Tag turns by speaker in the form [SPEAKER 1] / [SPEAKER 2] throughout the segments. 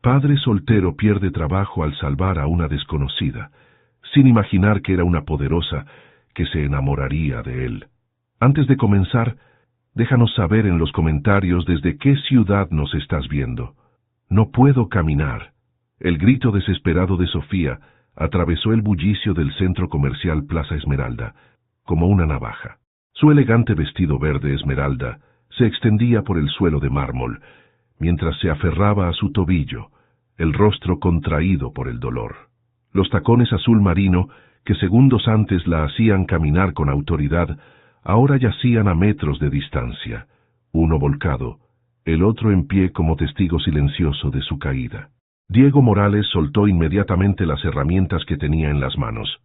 [SPEAKER 1] Padre soltero pierde trabajo al salvar a una desconocida, sin imaginar que era una poderosa que se enamoraría de él. Antes de comenzar, déjanos saber en los comentarios desde qué ciudad nos estás viendo. No puedo caminar. El grito desesperado de Sofía atravesó el bullicio del centro comercial Plaza Esmeralda, como una navaja. Su elegante vestido verde esmeralda se extendía por el suelo de mármol, mientras se aferraba a su tobillo, el rostro contraído por el dolor. Los tacones azul marino, que segundos antes la hacían caminar con autoridad, ahora yacían a metros de distancia, uno volcado, el otro en pie como testigo silencioso de su caída. Diego Morales soltó inmediatamente las herramientas que tenía en las manos.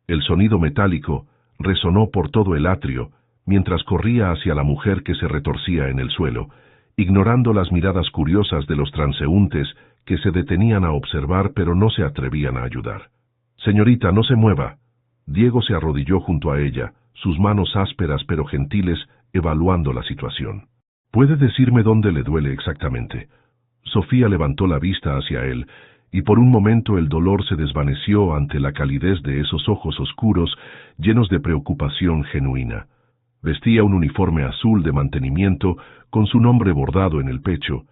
[SPEAKER 1] El sonido metálico resonó por todo el atrio, mientras corría hacia la mujer que se retorcía en el suelo, ignorando las miradas curiosas de los transeúntes que se detenían a observar pero no se atrevían a ayudar. «Señorita, no se mueva». Diego se arrodilló junto a ella, sus manos ásperas pero gentiles, evaluando la situación. «¿Puede decirme dónde le duele exactamente?». Sofía levantó la vista hacia él, y por un momento el dolor se desvaneció ante la calidez de esos ojos oscuros, llenos de preocupación genuina. Vestía un uniforme azul de mantenimiento, con su nombre bordado en el pecho,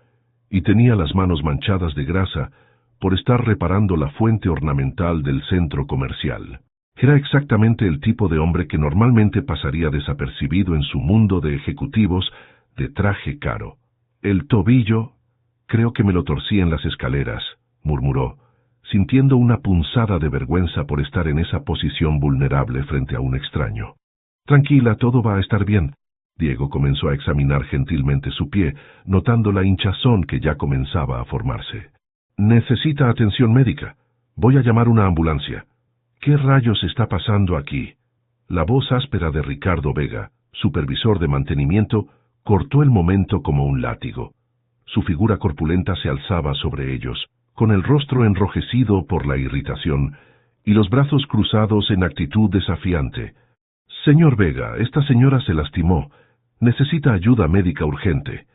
[SPEAKER 1] y tenía las manos manchadas de grasa por estar reparando la fuente ornamental del centro comercial. Era exactamente el tipo de hombre que normalmente pasaría desapercibido en su mundo de ejecutivos de traje caro. «El tobillo, creo que me lo torcí en las escaleras», murmuró, sintiendo una punzada de vergüenza por estar en esa posición vulnerable frente a un extraño. «Tranquila, todo va a estar bien». Diego comenzó a examinar gentilmente su pie, notando la hinchazón que ya comenzaba a formarse. «Necesita atención médica. Voy a llamar una ambulancia». «¿Qué rayos está pasando aquí?». La voz áspera de Ricardo Vega, supervisor de mantenimiento, cortó el momento como un látigo. Su figura corpulenta se alzaba sobre ellos, con el rostro enrojecido por la irritación y los brazos cruzados en actitud desafiante. «Señor Vega, esta señora se lastimó. Necesita ayuda médica urgente».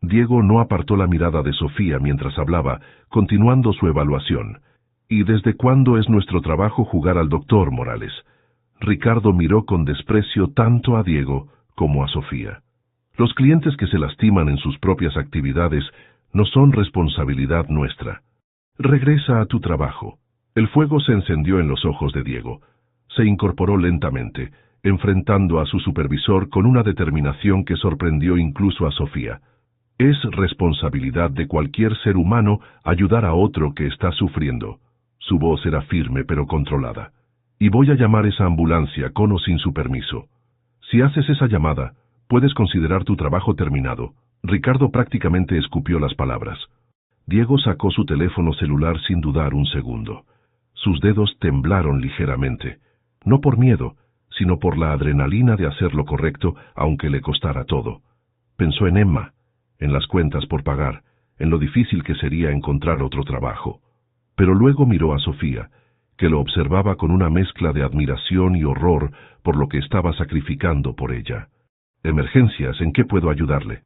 [SPEAKER 1] Diego no apartó la mirada de Sofía mientras hablaba, continuando su evaluación. «¿Y desde cuándo es nuestro trabajo jugar al doctor, Morales?». Ricardo miró con desprecio tanto a Diego como a Sofía. «Los clientes que se lastiman en sus propias actividades no son responsabilidad nuestra. Regresa a tu trabajo». El fuego se encendió en los ojos de Diego. Se incorporó lentamente, enfrentando a su supervisor con una determinación que sorprendió incluso a Sofía. Es responsabilidad de cualquier ser humano ayudar a otro que está sufriendo. Su voz era firme pero controlada. «Y voy a llamar esa ambulancia con o sin su permiso. Si haces esa llamada, puedes considerar tu trabajo terminado». Ricardo prácticamente escupió las palabras. Diego sacó su teléfono celular sin dudar un segundo. Sus dedos temblaron ligeramente, no por miedo, sino por la adrenalina de hacer lo correcto, aunque le costara todo. Pensó en Emma, en las cuentas por pagar, en lo difícil que sería encontrar otro trabajo. Pero luego miró a Sofía, que lo observaba con una mezcla de admiración y horror por lo que estaba sacrificando por ella. «Emergencias, ¿en qué puedo ayudarle?».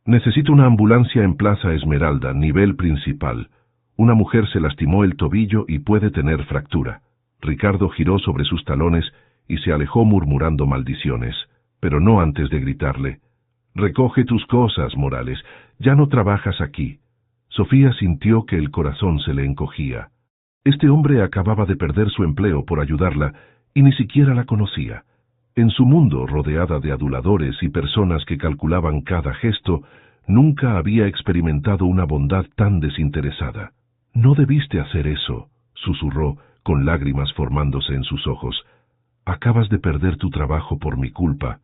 [SPEAKER 1] «Necesito una ambulancia en Plaza Esmeralda, nivel principal. Una mujer se lastimó el tobillo y puede tener fractura». Ricardo giró sobre sus talones y se alejó murmurando maldiciones, pero no antes de gritarle: «Recoge tus cosas, Morales, ya no trabajas aquí». Sofía sintió que el corazón se le encogía. Este hombre acababa de perder su empleo por ayudarla y ni siquiera la conocía. En su mundo, rodeada de aduladores y personas que calculaban cada gesto, nunca había experimentado una bondad tan desinteresada. «No debiste hacer eso», susurró, con lágrimas formándose en sus ojos. «Acabas de perder tu trabajo por mi culpa».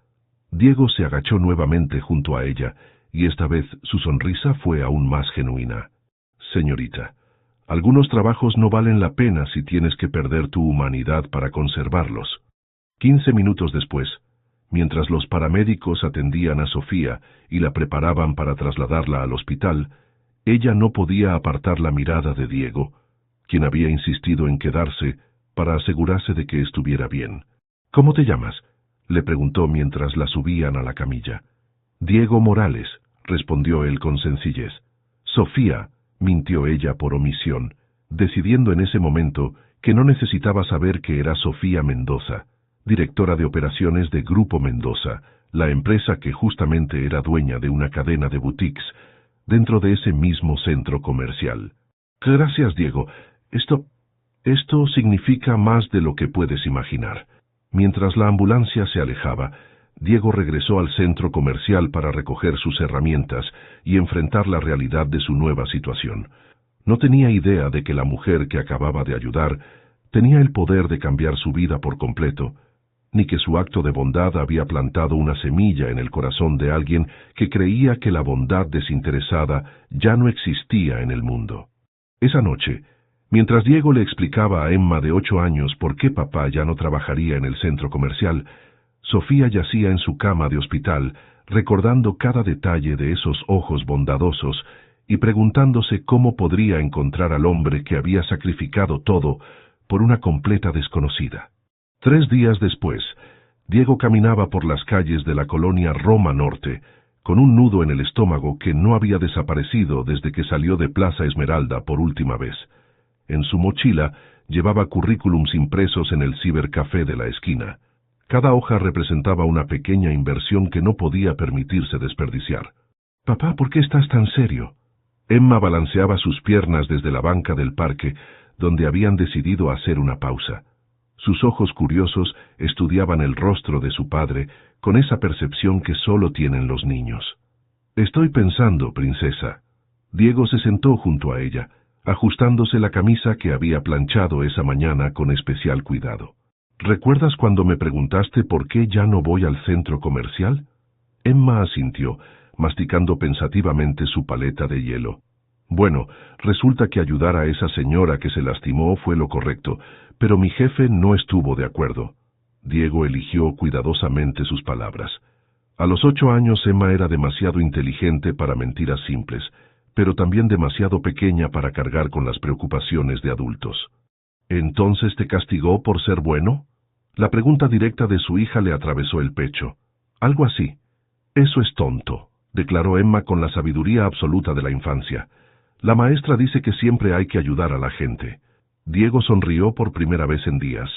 [SPEAKER 1] Diego se agachó nuevamente junto a ella, y esta vez su sonrisa fue aún más genuina. «Señorita, algunos trabajos no valen la pena si tienes que perder tu humanidad para conservarlos». 15 minutos después, mientras los paramédicos atendían a Sofía y la preparaban para trasladarla al hospital, ella no podía apartar la mirada de Diego, quien había insistido en quedarse para asegurarse de que estuviera bien. «¿Cómo te llamas?», le preguntó mientras la subían a la camilla. «Diego Morales», respondió él con sencillez. «Sofía, mintió ella por omisión, decidiendo en ese momento que no necesitaba saber que era Sofía Mendoza, directora de operaciones de Grupo Mendoza, la empresa que justamente era dueña de una cadena de boutiques dentro de ese mismo centro comercial. Gracias, Diego. Esto significa más de lo que puedes imaginar. Mientras la ambulancia se alejaba, Diego regresó al centro comercial para recoger sus herramientas y enfrentar la realidad de su nueva situación. No tenía idea de que la mujer que acababa de ayudar tenía el poder de cambiar su vida por completo, ni que su acto de bondad había plantado una semilla en el corazón de alguien que creía que la bondad desinteresada ya no existía en el mundo. Esa noche, mientras Diego le explicaba a Emma de 8 años por qué papá ya no trabajaría en el centro comercial, Sofía yacía en su cama de hospital, recordando cada detalle de esos ojos bondadosos y preguntándose cómo podría encontrar al hombre que había sacrificado todo por una completa desconocida. 3 días después, Diego caminaba por las calles de la colonia Roma Norte, con un nudo en el estómago que no había desaparecido desde que salió de Plaza Esmeralda por última vez. En su mochila llevaba currículums impresos en el cibercafé de la esquina. Cada hoja representaba una pequeña inversión que no podía permitirse desperdiciar. «Papá, ¿por qué estás tan serio?» Emma balanceaba sus piernas desde la banca del parque, donde habían decidido hacer una pausa. Sus ojos curiosos estudiaban el rostro de su padre con esa percepción que solo tienen los niños. «Estoy pensando, princesa». Diego se sentó junto a ella, ajustándose la camisa que había planchado esa mañana con especial cuidado. «¿Recuerdas cuando me preguntaste por qué ya no voy al centro comercial?» Emma asintió, masticando pensativamente su paleta de hielo. «Bueno, resulta que ayudar a esa señora que se lastimó fue lo correcto, pero mi jefe no estuvo de acuerdo». Diego eligió cuidadosamente sus palabras. A los 8 años Emma era demasiado inteligente para mentiras simples, pero también demasiado pequeña para cargar con las preocupaciones de adultos. «¿Entonces te castigó por ser bueno?» La pregunta directa de su hija le atravesó el pecho. «Algo así». «Eso es tonto», declaró Emma con la sabiduría absoluta de la infancia. «La maestra dice que siempre hay que ayudar a la gente». Diego sonrió por primera vez en días.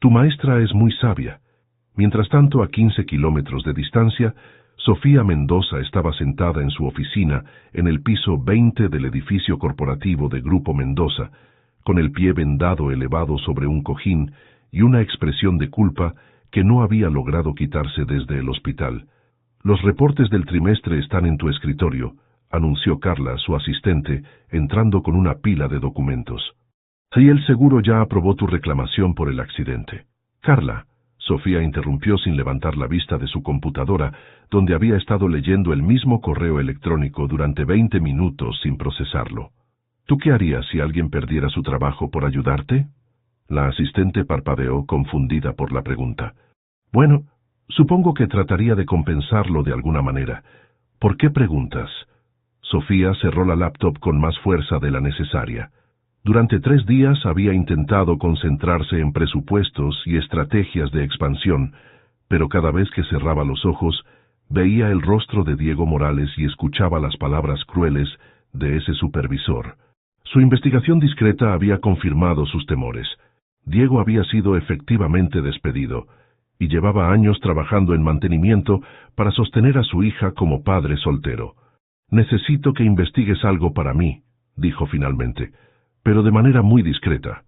[SPEAKER 1] «Tu maestra es muy sabia». Mientras tanto, a 15 kilómetros de distancia, Sofía Mendoza estaba sentada en su oficina en el piso 20 del edificio corporativo de Grupo Mendoza, con el pie vendado elevado sobre un cojín y una expresión de culpa que no había logrado quitarse desde el hospital. «Los reportes del trimestre están en tu escritorio», anunció Carla, su asistente, entrando con una pila de documentos. «Y el seguro ya aprobó tu reclamación por el accidente». «Carla», Sofía interrumpió sin levantar la vista de su computadora, donde había estado leyendo el mismo correo electrónico durante 20 minutos sin procesarlo. «¿Tú qué harías si alguien perdiera su trabajo por ayudarte?» La asistente parpadeó, confundida por la pregunta. «Bueno, supongo que trataría de compensarlo de alguna manera. ¿Por qué preguntas?» Sofía cerró la laptop con más fuerza de la necesaria. Durante 3 días había intentado concentrarse en presupuestos y estrategias de expansión, pero cada vez que cerraba los ojos, veía el rostro de Diego Morales y escuchaba las palabras crueles de ese supervisor. Su investigación discreta había confirmado sus temores. Diego había sido efectivamente despedido, y llevaba años trabajando en mantenimiento para sostener a su hija como padre soltero. «Necesito que investigues algo para mí», dijo finalmente, pero de manera muy discreta.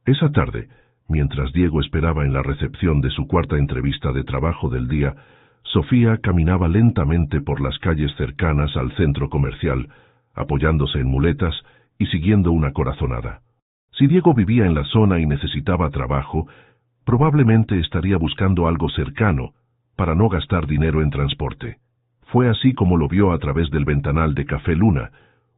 [SPEAKER 1] Esa tarde, mientras Diego esperaba en la recepción de su 4ª entrevista de trabajo del día, Sofía caminaba lentamente por las calles cercanas al centro comercial, apoyándose en muletas y siguiendo una corazonada. Si Diego vivía en la zona y necesitaba trabajo, probablemente estaría buscando algo cercano para no gastar dinero en transporte. Fue así como lo vio a través del ventanal de Café Luna,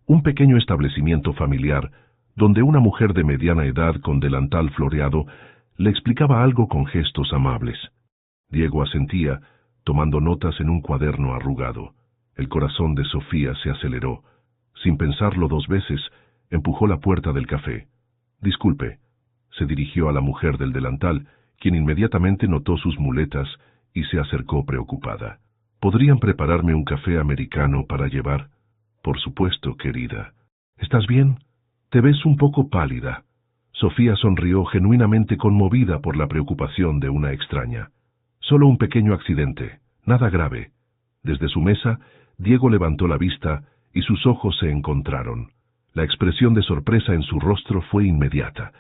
[SPEAKER 1] un pequeño establecimiento familiar, donde una mujer de mediana edad con delantal floreado le explicaba algo con gestos amables. Diego asentía, tomando notas en un cuaderno arrugado. El corazón de Sofía se aceleró. Sin pensarlo 2 veces, empujó la puerta del café. «Disculpe», se dirigió a la mujer del delantal, quien inmediatamente notó sus muletas y se acercó preocupada. «¿Podrían prepararme un café americano para llevar?» «Por supuesto, querida». ¿Estás bien? Te ves un poco pálida. Sofía sonrió genuinamente conmovida por la preocupación de una extraña. Solo un pequeño accidente, nada grave. Desde su mesa, Diego levantó la vista y sus ojos se encontraron. La expresión de sorpresa en su rostro fue inmediata.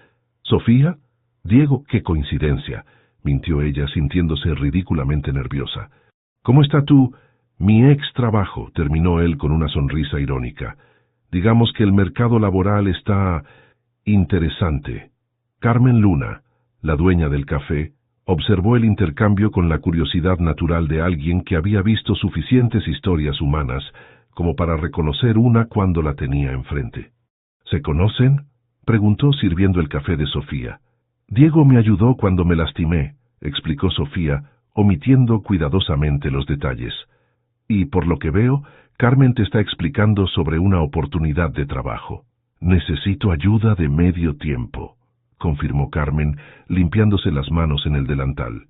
[SPEAKER 1] ¿Sofía? Diego, qué coincidencia, mintió ella sintiéndose ridículamente nerviosa. ¿Cómo está tú? Mi ex trabajo, terminó él con una sonrisa irónica. Digamos que el mercado laboral está interesante. Carmen Luna, la dueña del café, observó el intercambio con la curiosidad natural de alguien que había visto suficientes historias humanas como para reconocer una cuando la tenía enfrente. ¿Se conocen?, preguntó sirviendo el café de Sofía. Diego me ayudó cuando me lastimé, explicó Sofía, omitiendo cuidadosamente los detalles. Y por lo que veo, Carmen te está explicando sobre una oportunidad de trabajo. Necesito ayuda de medio tiempo, confirmó Carmen, limpiándose las manos en el delantal.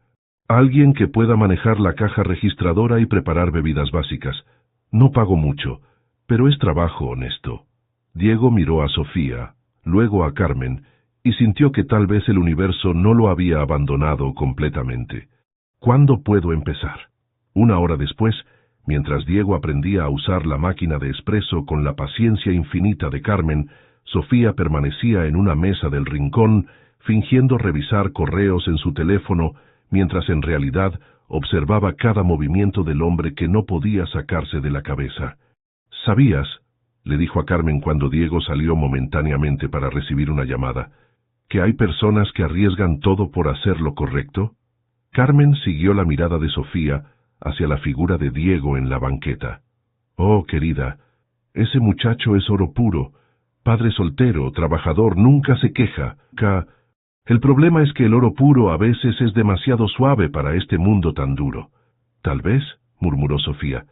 [SPEAKER 1] Alguien que pueda manejar la caja registradora y preparar bebidas básicas. No pago mucho, pero es trabajo honesto. Diego miró a Sofía, luego a Carmen, y sintió que tal vez el universo no lo había abandonado completamente. ¿Cuándo puedo empezar? Una hora después, mientras Diego aprendía a usar la máquina de espresso con la paciencia infinita de Carmen, Sofía permanecía en una mesa del rincón, fingiendo revisar correos en su teléfono, mientras en realidad observaba cada movimiento del hombre que no podía sacarse de la cabeza. ¿Sabías?, le dijo a Carmen cuando Diego salió momentáneamente para recibir una llamada, ¿que hay personas que arriesgan todo por hacer lo correcto? Carmen siguió la mirada de Sofía hacia la figura de Diego en la banqueta. Oh, querida, ese muchacho es oro puro, padre soltero, trabajador, nunca se queja. El problema es que el oro puro a veces es demasiado suave para este mundo tan duro. Tal vez, murmuró Sofía,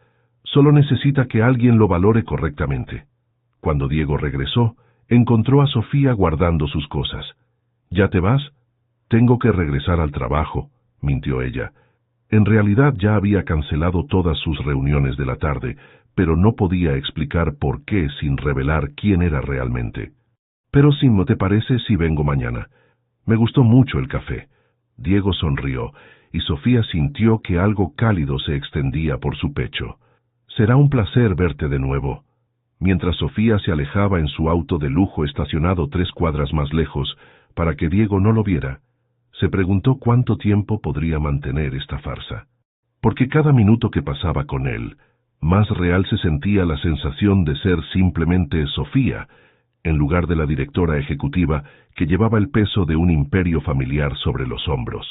[SPEAKER 1] solo necesita que alguien lo valore correctamente. Cuando Diego regresó, encontró a Sofía guardando sus cosas. ¿Ya te vas? Tengo que regresar al trabajo, mintió ella. En realidad ya había cancelado todas sus reuniones de la tarde, pero no podía explicar por qué sin revelar quién era realmente. Pero si no te parece si vengo mañana. Me gustó mucho el café. Diego sonrió, y Sofía sintió que algo cálido se extendía por su pecho. Será un placer verte de nuevo. Mientras Sofía se alejaba en su auto de lujo estacionado 3 cuadras más lejos, para que Diego no lo viera, se preguntó cuánto tiempo podría mantener esta farsa. Porque cada minuto que pasaba con él, más real se sentía la sensación de ser simplemente Sofía, en lugar de la directora ejecutiva que llevaba el peso de un imperio familiar sobre los hombros.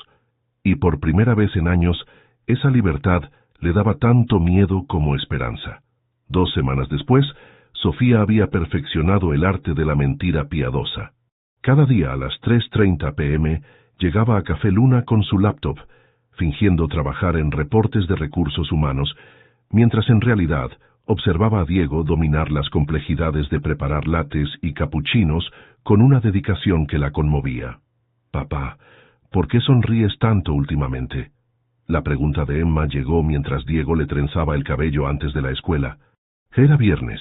[SPEAKER 1] Y por primera vez en años, esa libertad le daba tanto miedo como esperanza. 2 semanas después, Sofía había perfeccionado el arte de la mentira piadosa. Cada día a las 3:30 p.m. llegaba a Café Luna con su laptop, fingiendo trabajar en reportes de recursos humanos, mientras en realidad observaba a Diego dominar las complejidades de preparar lattes y capuchinos con una dedicación que la conmovía. «Papá, ¿por qué sonríes tanto últimamente?». La pregunta de Emma llegó mientras Diego le trenzaba el cabello antes de la escuela. Era viernes,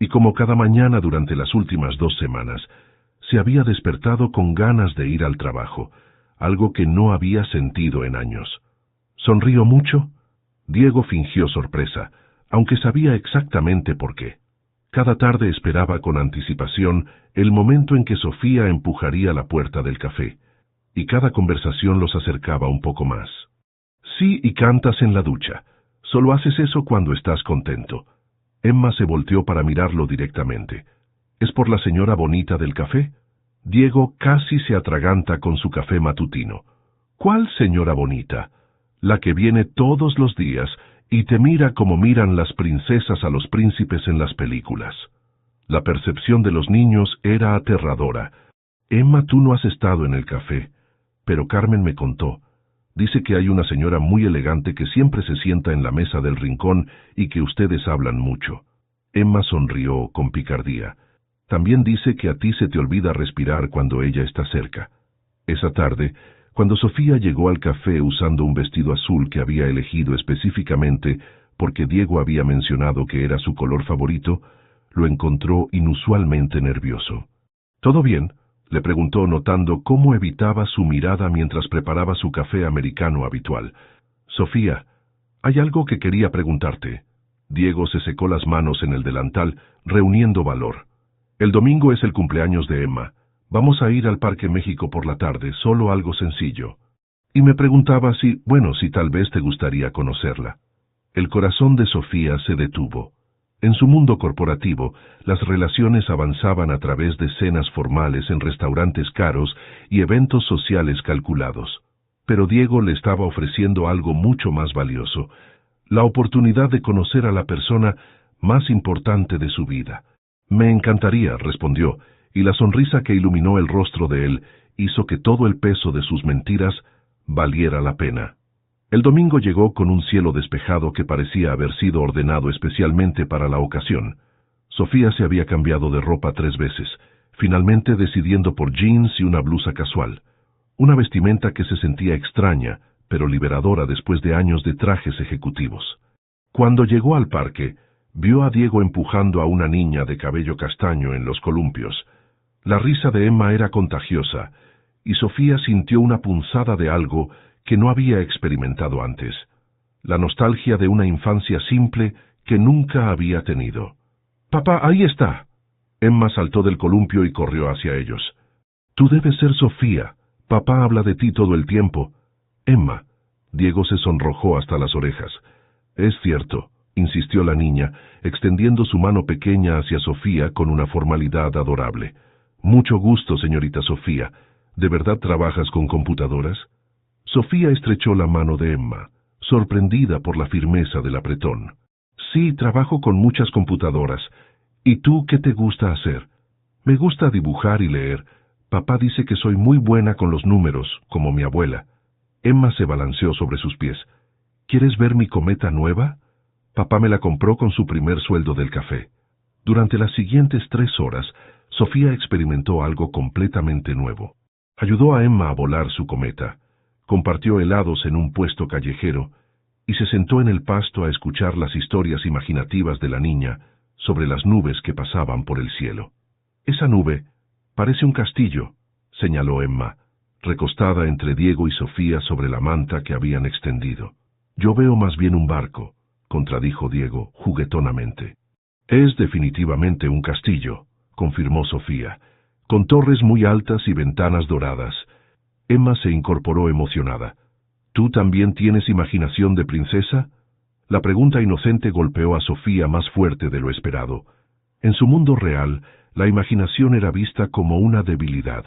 [SPEAKER 1] y como cada mañana durante las últimas 2 semanas, se había despertado con ganas de ir al trabajo, algo que no había sentido en años. ¿Sonrío mucho? Diego fingió sorpresa, aunque sabía exactamente por qué. Cada tarde esperaba con anticipación el momento en que Sofía empujaría la puerta del café, y cada conversación los acercaba un poco más. Sí, y cantas en la ducha. Solo haces eso cuando estás contento. Emma se volteó para mirarlo directamente. ¿Es por la señora bonita del café? Diego casi se atraganta con su café matutino. ¿Cuál señora bonita? La que viene todos los días y te mira como miran las princesas a los príncipes en las películas. La percepción de los niños era aterradora. Emma, tú no has estado en el café, pero Carmen me contó. Dice que hay una señora muy elegante que siempre se sienta en la mesa del rincón y que ustedes hablan mucho. Emma sonrió con picardía. También dice que a ti se te olvida respirar cuando ella está cerca. Esa tarde, cuando Sofía llegó al café usando un vestido azul que había elegido específicamente porque Diego había mencionado que era su color favorito, lo encontró inusualmente nervioso. ¿Todo bien?, le preguntó, notando cómo evitaba su mirada mientras preparaba su café americano habitual. Sofía, hay algo que quería preguntarte. Diego se secó las manos en el delantal, reuniendo valor. El domingo es el cumpleaños de Emma. Vamos a ir al Parque México por la tarde, solo algo sencillo. Y me preguntaba si tal vez te gustaría conocerla. El corazón de Sofía se detuvo. En su mundo corporativo, las relaciones avanzaban a través de cenas formales en restaurantes caros y eventos sociales calculados. Pero Diego le estaba ofreciendo algo mucho más valioso, la oportunidad de conocer a la persona más importante de su vida. Me encantaría, respondió, y la sonrisa que iluminó el rostro de él hizo que todo el peso de sus mentiras valiera la pena. El domingo llegó con un cielo despejado que parecía haber sido ordenado especialmente para la ocasión. Sofía se había cambiado de ropa 3 veces, finalmente decidiendo por jeans y una blusa casual. Una vestimenta que se sentía extraña, pero liberadora después de años de trajes ejecutivos. Cuando llegó al parque, vio a Diego empujando a una niña de cabello castaño en los columpios. La risa de Emma era contagiosa, y Sofía sintió una punzada de algo que no había experimentado antes, la nostalgia de una infancia simple que nunca había tenido. «Papá, ahí está». Emma saltó del columpio y corrió hacia ellos. «Tú debes ser Sofía. Papá habla de ti todo el tiempo». «Emma». Diego se sonrojó hasta las orejas. «Es cierto», insistió la niña, extendiendo su mano pequeña hacia Sofía con una formalidad adorable. «Mucho gusto, señorita Sofía. ¿De verdad trabajas con computadoras?» Sofía estrechó la mano de Emma, sorprendida por la firmeza del apretón. «Sí, trabajo con muchas computadoras. ¿Y tú qué te gusta hacer?» «Me gusta dibujar y leer. Papá dice que soy muy buena con los números, como mi abuela». Emma se balanceó sobre sus pies. «¿Quieres ver mi cometa nueva?» Papá me la compró con su primer sueldo del café. Durante las siguientes 3 horas, Sofía experimentó algo completamente nuevo. Ayudó a Emma a volar su cometa, compartió helados en un puesto callejero y se sentó en el pasto a escuchar las historias imaginativas de la niña sobre las nubes que pasaban por el cielo. «Esa nube parece un castillo», señaló Emma, recostada entre Diego y Sofía sobre la manta que habían extendido. «Yo veo más bien un barco», contradijo Diego juguetonamente. «Es definitivamente un castillo», confirmó Sofía, «con torres muy altas y ventanas doradas». Emma se incorporó emocionada. «¿Tú también tienes imaginación de princesa?» La pregunta inocente golpeó a Sofía más fuerte de lo esperado. En su mundo real, la imaginación era vista como una debilidad,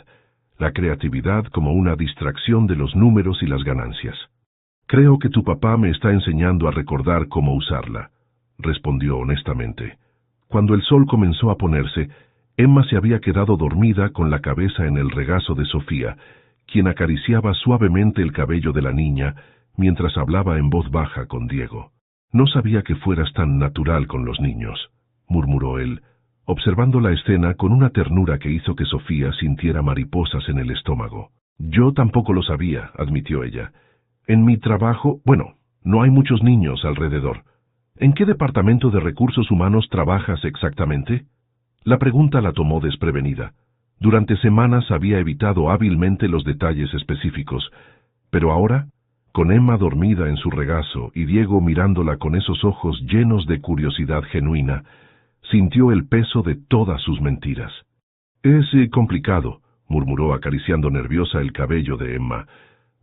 [SPEAKER 1] la creatividad como una distracción de los números y las ganancias. «Creo que tu papá me está enseñando a recordar cómo usarla», respondió honestamente. Cuando el sol comenzó a ponerse, Emma se había quedado dormida con la cabeza en el regazo de Sofía, quien acariciaba suavemente el cabello de la niña mientras hablaba en voz baja con Diego. «No sabía que fueras tan natural con los niños», murmuró él, observando la escena con una ternura que hizo que Sofía sintiera mariposas en el estómago. «Yo tampoco lo sabía», admitió ella. «En mi trabajo, no hay muchos niños alrededor. ¿En qué departamento de recursos humanos trabajas exactamente?» La pregunta la tomó desprevenida. Durante semanas había evitado hábilmente los detalles específicos, pero ahora, con Emma dormida en su regazo y Diego mirándola con esos ojos llenos de curiosidad genuina, sintió el peso de todas sus mentiras. «Es complicado», murmuró acariciando nerviosa el cabello de Emma.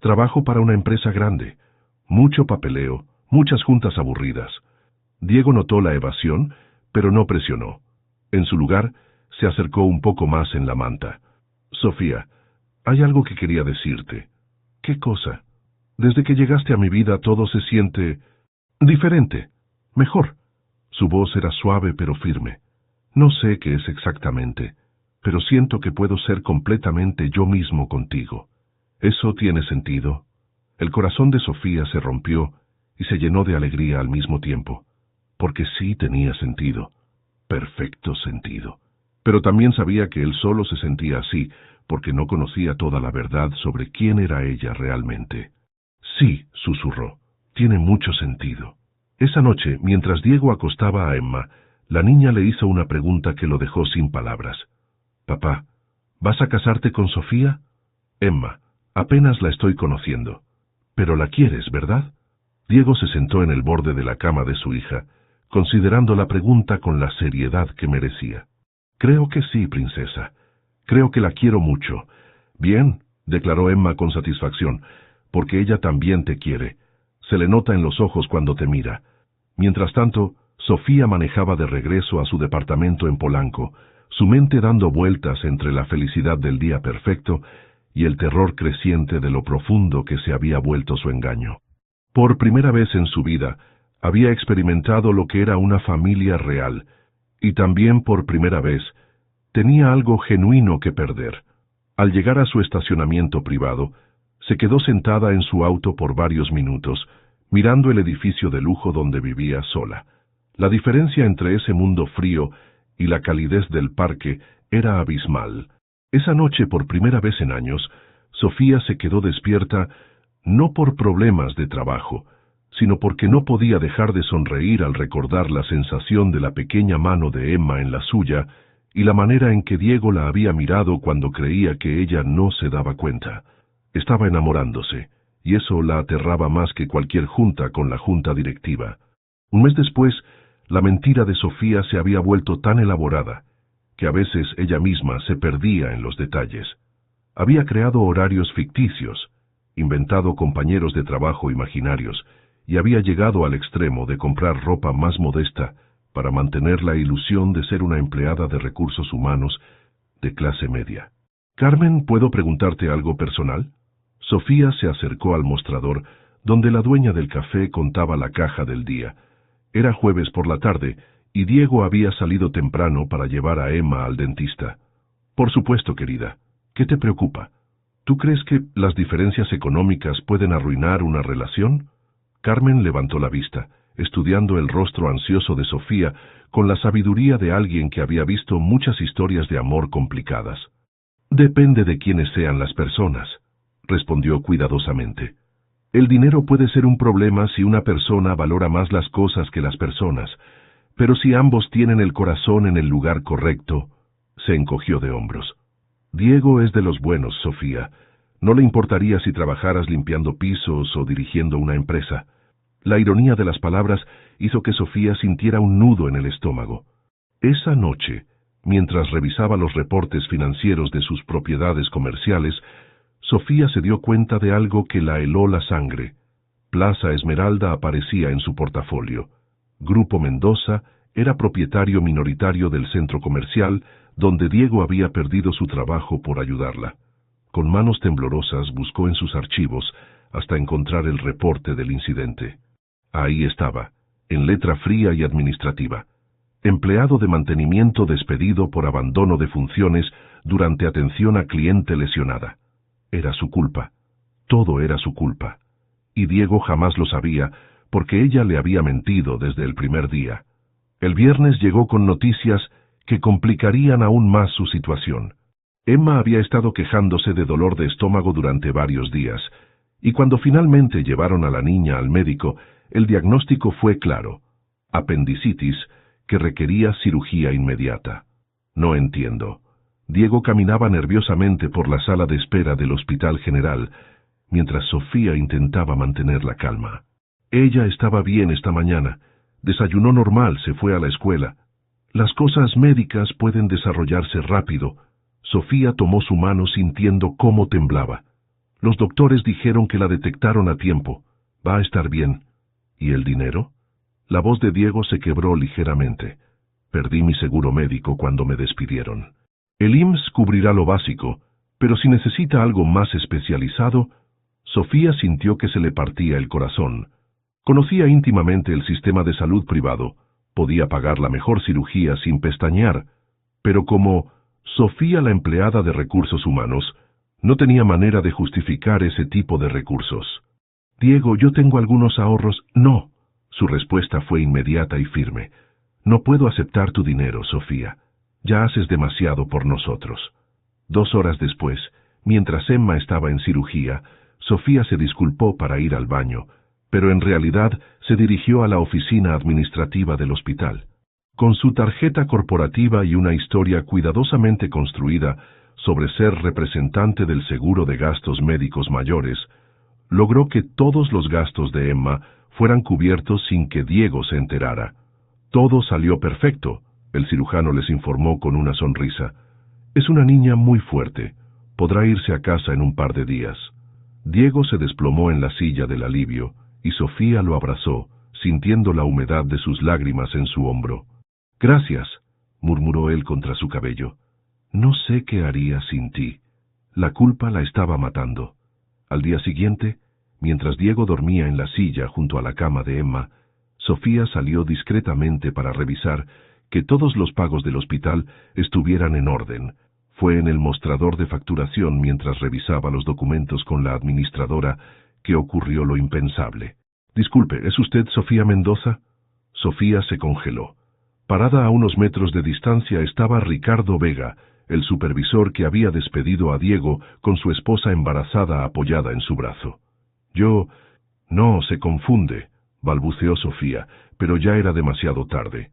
[SPEAKER 1] «Trabajo para una empresa grande. Mucho papeleo, muchas juntas aburridas». Diego notó la evasión, pero no presionó. En su lugar, se acercó un poco más en la manta. «Sofía, hay algo que quería decirte». «¿Qué cosa?» «Desde que llegaste a mi vida todo se siente diferente, mejor». Su voz era suave pero firme. «No sé qué es exactamente, pero siento que puedo ser completamente yo mismo contigo. ¿Eso tiene sentido?» El corazón de Sofía se rompió y se llenó de alegría al mismo tiempo, porque sí tenía sentido, perfecto sentido. Pero también sabía que él solo se sentía así, porque no conocía toda la verdad sobre quién era ella realmente. «Sí», susurró, «tiene mucho sentido». Esa noche, mientras Diego acostaba a Emma, La niña le hizo una pregunta que lo dejó sin palabras. «Papá, ¿vas a casarte con Sofía?» «Emma, apenas la estoy conociendo. Pero la quieres, ¿verdad?» Diego se sentó en el borde de la cama de su hija, considerando la pregunta con la seriedad que merecía. «Creo que sí, princesa. Creo que la quiero mucho». «Bien», declaró Emma con satisfacción, «porque ella también te quiere. Se le nota en los ojos cuando te mira». Mientras tanto, Sofía manejaba de regreso a su departamento en Polanco, su mente dando vueltas entre la felicidad del día perfecto y el terror creciente de lo profundo que se había vuelto su engaño. Por primera vez en su vida, había experimentado lo que era una familia real, y también por primera vez, tenía algo genuino que perder. Al llegar a su estacionamiento privado, se quedó sentada en su auto por varios minutos, mirando el edificio de lujo donde vivía sola. La diferencia entre ese mundo frío y la calidez del parque era abismal. Esa noche, por primera vez en años, Sofía se quedó despierta no por problemas de trabajo, sino porque no podía dejar de sonreír al recordar la sensación de la pequeña mano de Emma en la suya y la manera en que Diego la había mirado cuando creía que ella no se daba cuenta. Estaba enamorándose, y eso la aterraba más que cualquier junta con la junta directiva. Un mes después, la mentira de Sofía se había vuelto tan elaborada que a veces ella misma se perdía en los detalles. Había creado horarios ficticios, inventado compañeros de trabajo imaginarios, y había llegado al extremo de comprar ropa más modesta para mantener la ilusión de ser una empleada de recursos humanos de clase media. «Carmen, ¿puedo preguntarte algo personal?» Sofía se acercó al mostrador, donde la dueña del café contaba la caja del día. Era jueves por la tarde, y Diego había salido temprano para llevar a Emma al dentista. «Por supuesto, querida. ¿Qué te preocupa? ¿Tú crees que las diferencias económicas pueden arruinar una relación?» Carmen levantó la vista, estudiando el rostro ansioso de Sofía con la sabiduría de alguien que había visto muchas historias de amor complicadas. «Depende de quiénes sean las personas», respondió cuidadosamente. «El dinero puede ser un problema si una persona valora más las cosas que las personas, pero si ambos tienen el corazón en el lugar correcto». Se encogió de hombros. «Diego es de los buenos, Sofía. No le importaría si trabajaras limpiando pisos o dirigiendo una empresa». La ironía de las palabras hizo que Sofía sintiera un nudo en el estómago. Esa noche, mientras revisaba los reportes financieros de sus propiedades comerciales, Sofía se dio cuenta de algo que la heló la sangre. Plaza Esmeralda aparecía en su portafolio. Grupo Mendoza era propietario minoritario del centro comercial, donde Diego había perdido su trabajo por ayudarla. Con manos temblorosas buscó en sus archivos hasta encontrar el reporte del incidente. Ahí estaba, en letra fría y administrativa. Empleado de mantenimiento despedido por abandono de funciones durante atención a cliente lesionada. Era su culpa. Todo era su culpa. Y Diego jamás lo sabía, porque ella le había mentido desde el primer día. El viernes llegó con noticias que complicarían aún más su situación. Emma había estado quejándose de dolor de estómago durante varios días, y cuando finalmente llevaron a la niña al médico, el diagnóstico fue claro: apendicitis, que requería cirugía inmediata. «No entiendo». Diego caminaba nerviosamente por la sala de espera del Hospital General, mientras Sofía intentaba mantener la calma. Ella estaba bien esta mañana, desayunó normal, se fue a la escuela. Las cosas médicas pueden desarrollarse rápido. Sofía tomó su mano sintiendo cómo temblaba. Los doctores dijeron que la detectaron a tiempo. Va a estar bien. ¿Y el dinero? La voz de Diego se quebró ligeramente. Perdí mi seguro médico cuando me despidieron. El IMSS cubrirá lo básico, pero si necesita algo más especializado. Sofía sintió que se le partía el corazón. Conocía íntimamente el sistema de salud privado, podía pagar la mejor cirugía sin pestañear, pero como Sofía, la empleada de recursos humanos, no tenía manera de justificar ese tipo de recursos. «Diego, yo tengo algunos ahorros». «No». Su respuesta fue inmediata y firme. «No puedo aceptar tu dinero, Sofía. Ya haces demasiado por nosotros». 2 horas después, mientras Emma estaba en cirugía, Sofía se disculpó para ir al baño, pero en realidad se dirigió a la oficina administrativa del hospital. Con su tarjeta corporativa y una historia cuidadosamente construida sobre ser representante del seguro de gastos médicos mayores, logró que todos los gastos de Emma fueran cubiertos sin que Diego se enterara. Todo salió perfecto, el cirujano les informó con una sonrisa. Es una niña muy fuerte. Podrá irse a casa en un par de días. Diego se desplomó en la silla del alivio y Sofía lo abrazó, sintiendo la humedad de sus lágrimas en su hombro. Gracias, murmuró él contra su cabello. No sé qué haría sin ti. La culpa la estaba matando. Al día siguiente, mientras Diego dormía en la silla junto a la cama de Emma, Sofía salió discretamente para revisar que todos los pagos del hospital estuvieran en orden. Fue en el mostrador de facturación mientras revisaba los documentos con la administradora que ocurrió lo impensable. Disculpe, ¿es usted Sofía Mendoza? Sofía se congeló. Parada a unos metros de distancia estaba Ricardo Vega, el supervisor que había despedido a Diego con su esposa embarazada apoyada en su brazo. No, se confunde, balbuceó Sofía, pero ya era demasiado tarde.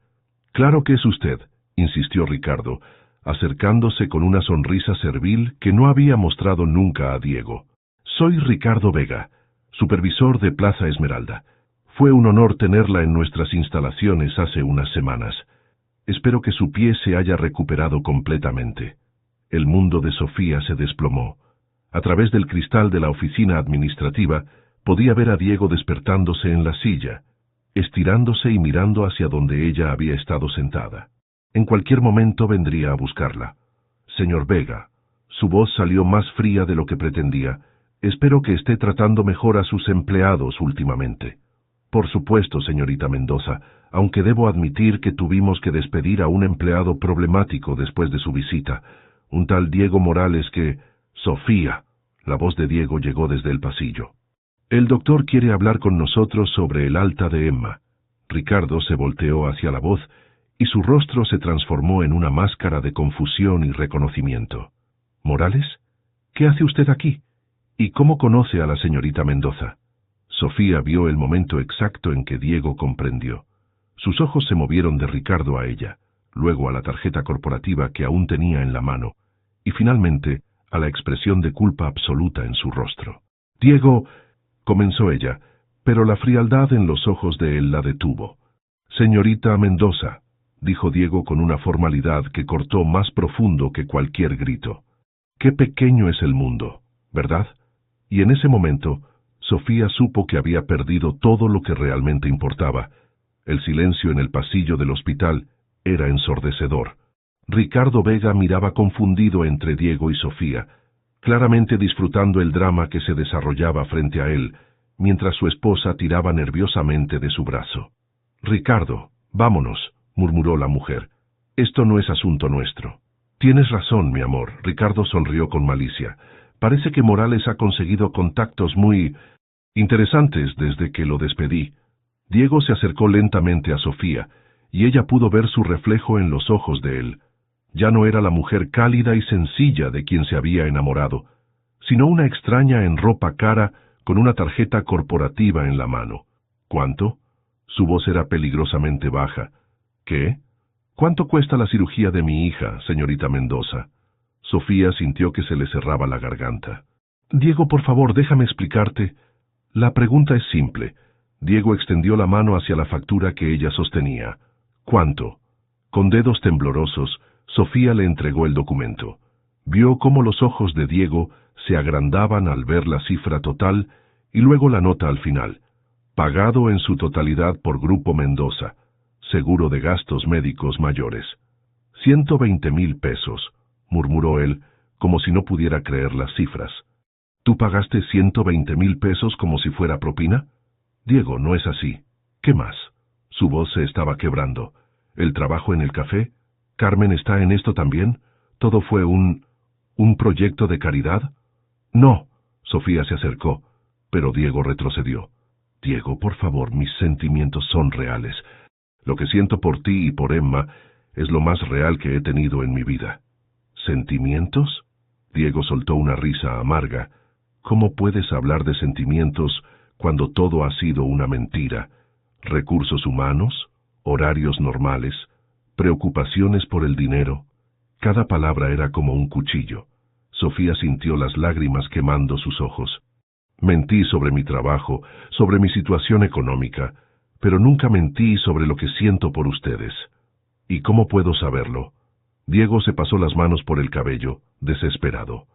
[SPEAKER 1] Claro que es usted, insistió Ricardo, acercándose con una sonrisa servil que no había mostrado nunca a Diego. Soy Ricardo Vega, supervisor de Plaza Esmeralda. Fue un honor tenerla en nuestras instalaciones hace unas semanas. Espero que su pie se haya recuperado completamente. El mundo de Sofía se desplomó. A través del cristal de la oficina administrativa, podía ver a Diego despertándose en la silla, estirándose y mirando hacia donde ella había estado sentada. En cualquier momento vendría a buscarla. Señor Vega, su voz salió más fría de lo que pretendía. Espero que esté tratando mejor a sus empleados últimamente. Por supuesto, señorita Mendoza, aunque debo admitir que tuvimos que despedir a un empleado problemático después de su visita, un tal Diego Morales que... Sofía. La voz de Diego llegó desde el pasillo. El doctor quiere hablar con nosotros sobre el alta de Emma. Ricardo se volteó hacia la voz y su rostro se transformó en una máscara de confusión y reconocimiento. ¿Morales? ¿Qué hace usted aquí? ¿Y cómo conoce a la señorita Mendoza? Sofía vio el momento exacto en que Diego comprendió. Sus ojos se movieron de Ricardo a ella, luego a la tarjeta corporativa que aún tenía en la mano, y finalmente a la expresión de culpa absoluta en su rostro. Diego, comenzó ella, pero la frialdad en los ojos de él la detuvo. Señorita Mendoza, dijo Diego con una formalidad que cortó más profundo que cualquier grito. Qué pequeño es el mundo, ¿verdad? Y en ese momento, Sofía supo que había perdido todo lo que realmente importaba. El silencio en el pasillo del hospital era ensordecedor. Ricardo Vega miraba confundido entre Diego y Sofía, claramente disfrutando el drama que se desarrollaba frente a él, mientras su esposa tiraba nerviosamente de su brazo. Ricardo, vámonos, murmuró la mujer. Esto no es asunto nuestro. Tienes razón, mi amor, Ricardo sonrió con malicia. Parece que Morales ha conseguido contactos muy interesantes desde que lo despedí. Diego se acercó lentamente a Sofía, y ella pudo ver su reflejo en los ojos de él. Ya no era la mujer cálida y sencilla de quien se había enamorado, sino una extraña en ropa cara con una tarjeta corporativa en la mano. ¿Cuánto? Su voz era peligrosamente baja. ¿Qué? ¿Cuánto cuesta la cirugía de mi hija, señorita Mendoza? Sofía sintió que se le cerraba la garganta. Diego, por favor, déjame explicarte. La pregunta es simple. Diego extendió la mano hacia la factura que ella sostenía. ¿Cuánto? Con dedos temblorosos, Sofía le entregó el documento. Vio cómo los ojos de Diego se agrandaban al ver la cifra total y luego la nota al final. Pagado en su totalidad por Grupo Mendoza. Seguro de gastos médicos mayores. 120,000 pesos, murmuró él, como si no pudiera creer las cifras. ¿Tú pagaste 120,000 pesos como si fuera propina? Diego, no es así. ¿Qué más? Su voz se estaba quebrando. ¿El trabajo en el café? ¿Carmen está en esto también? ¿Todo fue un proyecto de caridad? No. Sofía se acercó, pero Diego retrocedió. Diego, por favor, mis sentimientos son reales. Lo que siento por ti y por Emma es lo más real que he tenido en mi vida. ¿Sentimientos? Diego soltó una risa amarga. ¿Cómo puedes hablar de sentimientos cuando todo ha sido una mentira? ¿Recursos humanos? ¿Horarios normales? preocupaciones por el dinero. Cada palabra era como un cuchillo. Sofía sintió las lágrimas quemando sus ojos. Mentí sobre mi trabajo, sobre mi situación económica, pero nunca mentí sobre lo que siento por ustedes. ¿Y cómo puedo saberlo? Diego se pasó las manos por el cabello, desesperado.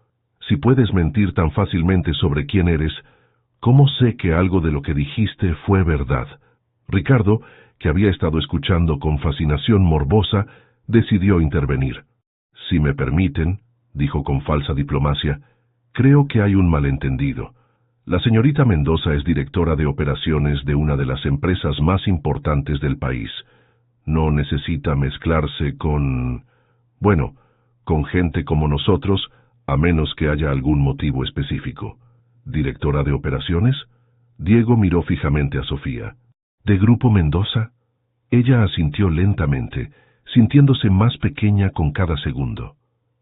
[SPEAKER 1] Si puedes mentir tan fácilmente sobre quién eres, ¿cómo sé que algo de lo que dijiste fue verdad? Ricardo, que había estado escuchando con fascinación morbosa, decidió intervenir. Si me permiten, dijo con falsa diplomacia, creo que hay un malentendido. La señorita Mendoza es directora de operaciones de una de las empresas más importantes del país. No necesita mezclarse con gente como nosotros, a menos que haya algún motivo específico. ¿Directora de operaciones? Diego miró fijamente a Sofía. ¿De Grupo Mendoza? Ella asintió lentamente, sintiéndose más pequeña con cada segundo.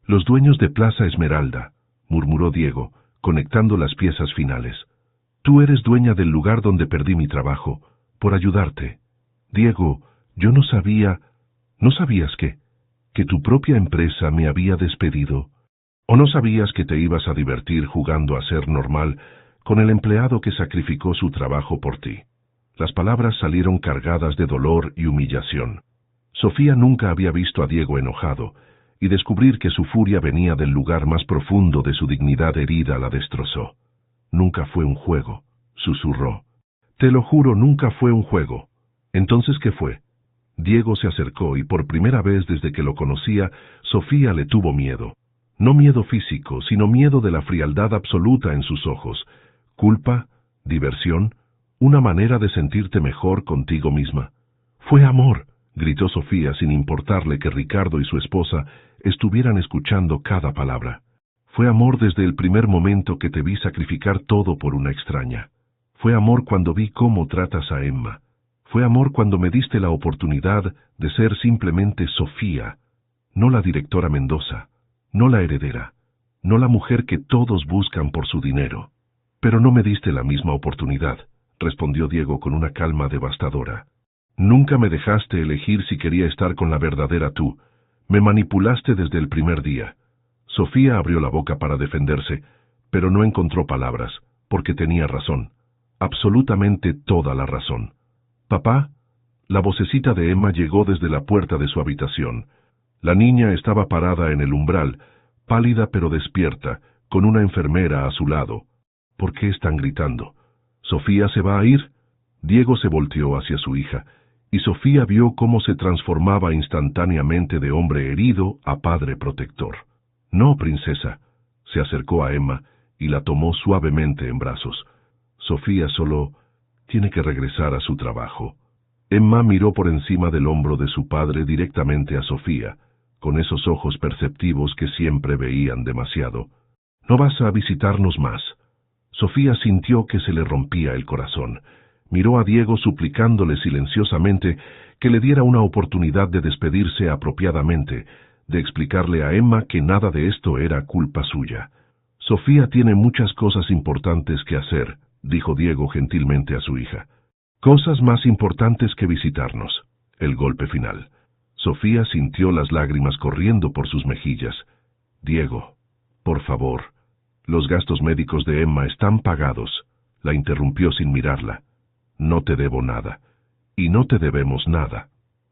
[SPEAKER 1] Los dueños de Plaza Esmeralda, murmuró Diego, conectando las piezas finales. Tú eres dueña del lugar donde perdí mi trabajo, por ayudarte. Diego, yo no sabía... ¿No sabías qué? ¿Que tu propia empresa me había despedido? ¿O no sabías que te ibas a divertir jugando a ser normal con el empleado que sacrificó su trabajo por ti? Las palabras salieron cargadas de dolor y humillación. Sofía nunca había visto a Diego enojado, y descubrir que su furia venía del lugar más profundo de su dignidad herida la destrozó. Nunca fue un juego, susurró. Te lo juro, nunca fue un juego. ¿Entonces qué fue? Diego se acercó y por primera vez desde que lo conocía, Sofía le tuvo miedo. No miedo físico, sino miedo de la frialdad absoluta en sus ojos. Culpa, diversión, una manera de sentirte mejor contigo misma. Fue amor, gritó Sofía sin importarle que Ricardo y su esposa estuvieran escuchando cada palabra. Fue amor desde el primer momento que te vi sacrificar todo por una extraña. Fue amor cuando vi cómo tratas a Emma. Fue amor cuando me diste la oportunidad de ser simplemente Sofía, no la directora Mendoza, no la heredera, no la mujer que todos buscan por su dinero. Pero no me diste la misma oportunidad, respondió Diego con una calma devastadora. Nunca me dejaste elegir si quería estar con la verdadera tú. Me manipulaste desde el primer día. Sofía abrió la boca para defenderse, pero no encontró palabras, porque tenía razón, absolutamente toda la razón. «Papá», la vocecita de Emma llegó desde la puerta de su habitación. La niña estaba parada en el umbral, pálida pero despierta, con una enfermera a su lado. ¿Por qué están gritando? ¿Sofía se va a ir? Diego se volteó hacia su hija, y Sofía vio cómo se transformaba instantáneamente de hombre herido a padre protector. «No, princesa», se acercó a Emma y la tomó suavemente en brazos. «Sofía solo tiene que regresar a su trabajo». Emma miró por encima del hombro de su padre directamente a Sofía, con esos ojos perceptivos que siempre veían demasiado. «¿No vas a visitarnos más?» Sofía sintió que se le rompía el corazón. Miró a Diego suplicándole silenciosamente que le diera una oportunidad de despedirse apropiadamente, de explicarle a Emma que nada de esto era culpa suya. «Sofía tiene muchas cosas importantes que hacer», dijo Diego gentilmente a su hija. «Cosas más importantes que visitarnos». El golpe final. Sofía sintió las lágrimas corriendo por sus mejillas. «Diego, por favor». «Los gastos médicos de Emma están pagados», la interrumpió sin mirarla. «No te debo nada. Y no te debemos nada».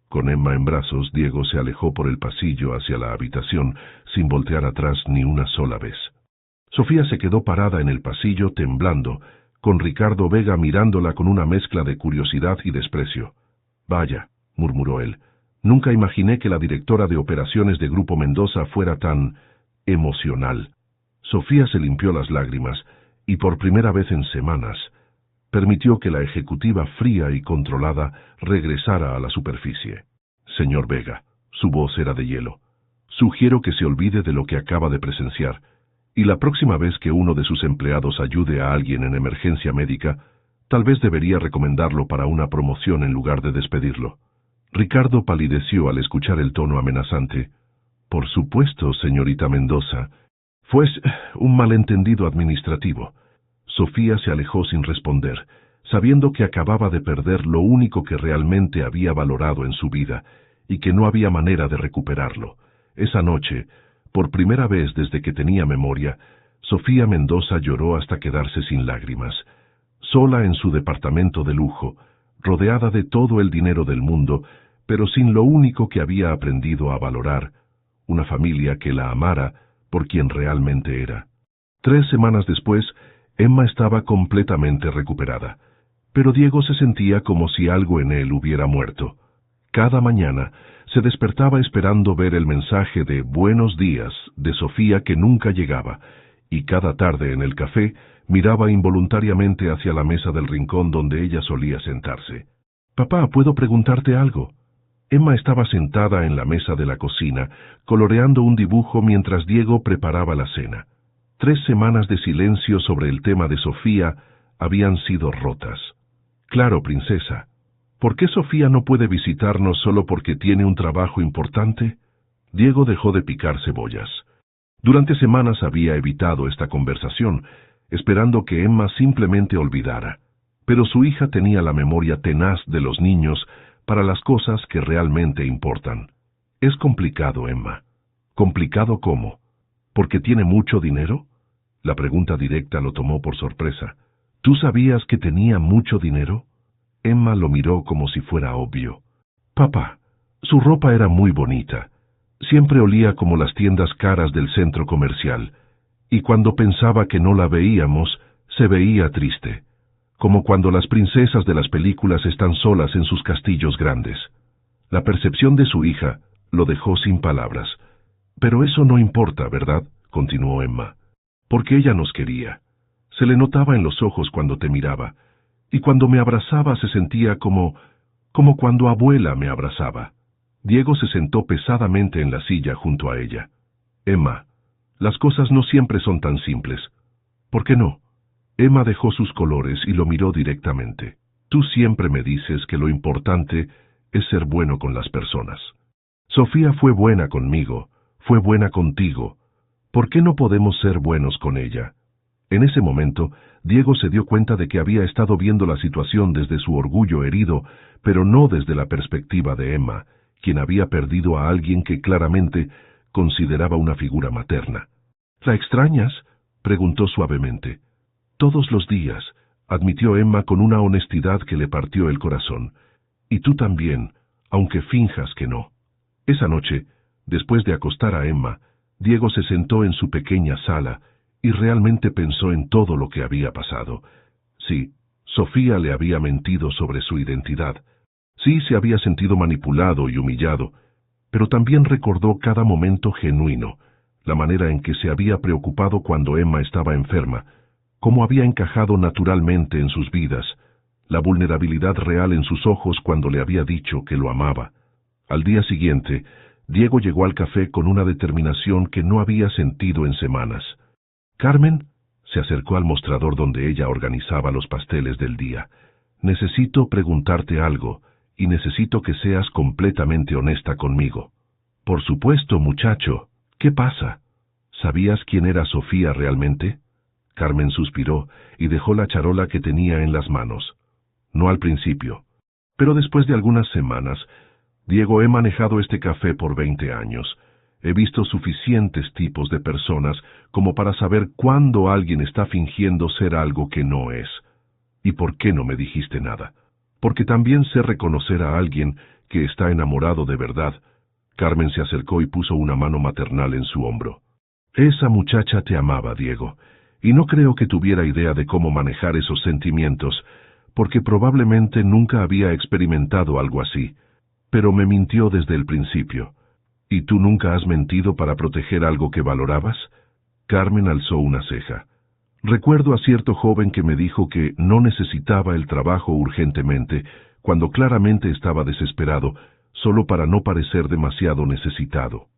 [SPEAKER 1] Con Emma en brazos, Diego se alejó por el pasillo hacia la habitación, sin voltear atrás ni una sola vez. Sofía se quedó parada en el pasillo, temblando, con Ricardo Vega mirándola con una mezcla de curiosidad y desprecio. «Vaya», murmuró él, «nunca imaginé que la directora de operaciones de Grupo Mendoza fuera tan... emocional». Sofía se limpió las lágrimas, y por primera vez en semanas, permitió que la ejecutiva fría y controlada regresara a la superficie. «Señor Vega», su voz era de hielo, «sugiero que se olvide de lo que acaba de presenciar, y la próxima vez que uno de sus empleados ayude a alguien en emergencia médica, tal vez debería recomendarlo para una promoción en lugar de despedirlo». Ricardo palideció al escuchar el tono amenazante. «Por supuesto, señorita Mendoza. Fue un malentendido administrativo». Sofía se alejó sin responder, sabiendo que acababa de perder lo único que realmente había valorado en su vida, y que no había manera de recuperarlo. Esa noche, por primera vez desde que tenía memoria, Sofía Mendoza lloró hasta quedarse sin lágrimas. Sola en su departamento de lujo, rodeada de todo el dinero del mundo, pero sin lo único que había aprendido a valorar, una familia que la amara por quien realmente era. 3 semanas después, Emma estaba completamente recuperada, pero Diego se sentía como si algo en él hubiera muerto. Cada mañana se despertaba esperando ver el mensaje de buenos días de Sofía que nunca llegaba, y cada tarde en el café miraba involuntariamente hacia la mesa del rincón donde ella solía sentarse. «Papá, ¿puedo preguntarte algo?». Emma estaba sentada en la mesa de la cocina, coloreando un dibujo mientras Diego preparaba la cena. 3 semanas de silencio sobre el tema de Sofía habían sido rotas. «Claro, princesa. ¿Por qué Sofía no puede visitarnos solo porque tiene un trabajo importante?». Diego dejó de picar cebollas. Durante semanas había evitado esta conversación, esperando que Emma simplemente olvidara. Pero su hija tenía la memoria tenaz de los niños para las cosas que realmente importan. «Es complicado, Emma». «¿Complicado cómo? ¿Porque tiene mucho dinero?». La pregunta directa lo tomó por sorpresa. «¿Tú sabías que tenía mucho dinero?». Emma lo miró como si fuera obvio. «Papá, su ropa era muy bonita. Siempre olía como las tiendas caras del centro comercial, y cuando pensaba que no la veíamos, se veía triste, como cuando las princesas de las películas están solas en sus castillos grandes». La percepción de su hija lo dejó sin palabras. «Pero eso no importa, ¿verdad?», continuó Emma. «Porque ella nos quería. Se le notaba en los ojos cuando te miraba, y cuando me abrazaba se sentía como cuando abuela me abrazaba». Diego se sentó pesadamente en la silla junto a ella. «Emma, las cosas no siempre son tan simples. ¿Por qué no?». Emma dejó sus colores y lo miró directamente. «Tú siempre me dices que lo importante es ser bueno con las personas. Sofía fue buena conmigo, fue buena contigo. ¿Por qué no podemos ser buenos con ella?». En ese momento, Diego se dio cuenta de que había estado viendo la situación desde su orgullo herido, pero no desde la perspectiva de Emma, quien había perdido a alguien que claramente consideraba una figura materna. «¿La extrañas?», preguntó suavemente. «Todos los días», admitió Emma con una honestidad que le partió el corazón. «Y tú también, aunque finjas que no». Esa noche, después de acostar a Emma, Diego se sentó en su pequeña sala y realmente pensó en todo lo que había pasado. Sí, Sofía le había mentido sobre su identidad. Sí, se había sentido manipulado y humillado, pero también recordó cada momento genuino, la manera en que se había preocupado cuando Emma estaba enferma, cómo había encajado naturalmente en sus vidas, la vulnerabilidad real en sus ojos cuando le había dicho que lo amaba. Al día siguiente, Diego llegó al café con una determinación que no había sentido en semanas. «Carmen», se acercó al mostrador donde ella organizaba los pasteles del día. «Necesito preguntarte algo, y necesito que seas completamente honesta conmigo». «Por supuesto, muchacho. ¿Qué pasa? ¿Sabías quién era Sofía realmente?». Carmen suspiró y dejó la charola que tenía en las manos. «No al principio. Pero después de algunas semanas, Diego, he manejado este café por 20 años. He visto suficientes tipos de personas como para saber cuándo alguien está fingiendo ser algo que no es. ¿Y por qué no me dijiste nada?». «Porque también sé reconocer a alguien que está enamorado de verdad». Carmen se acercó y puso una mano maternal en su hombro. «Esa muchacha te amaba, Diego, y no creo que tuviera idea de cómo manejar esos sentimientos, porque probablemente nunca había experimentado algo así. Pero me mintió desde el principio». «¿Y tú nunca has mentido para proteger algo que valorabas?». Carmen alzó una ceja. «Recuerdo a cierto joven que me dijo que no necesitaba el trabajo urgentemente, cuando claramente estaba desesperado, solo para no parecer demasiado necesitado».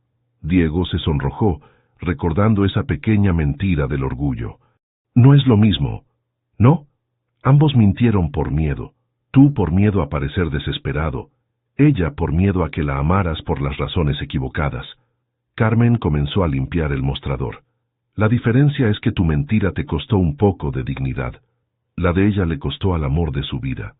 [SPEAKER 1] Diego se sonrojó, recordando esa pequeña mentira del orgullo. «No es lo mismo, ¿no? Ambos mintieron por miedo. Tú por miedo a parecer desesperado. Ella por miedo a que la amaras por las razones equivocadas». Carmen comenzó a limpiar el mostrador. «La diferencia es que tu mentira te costó un poco de dignidad. La de ella le costó al amor de su vida.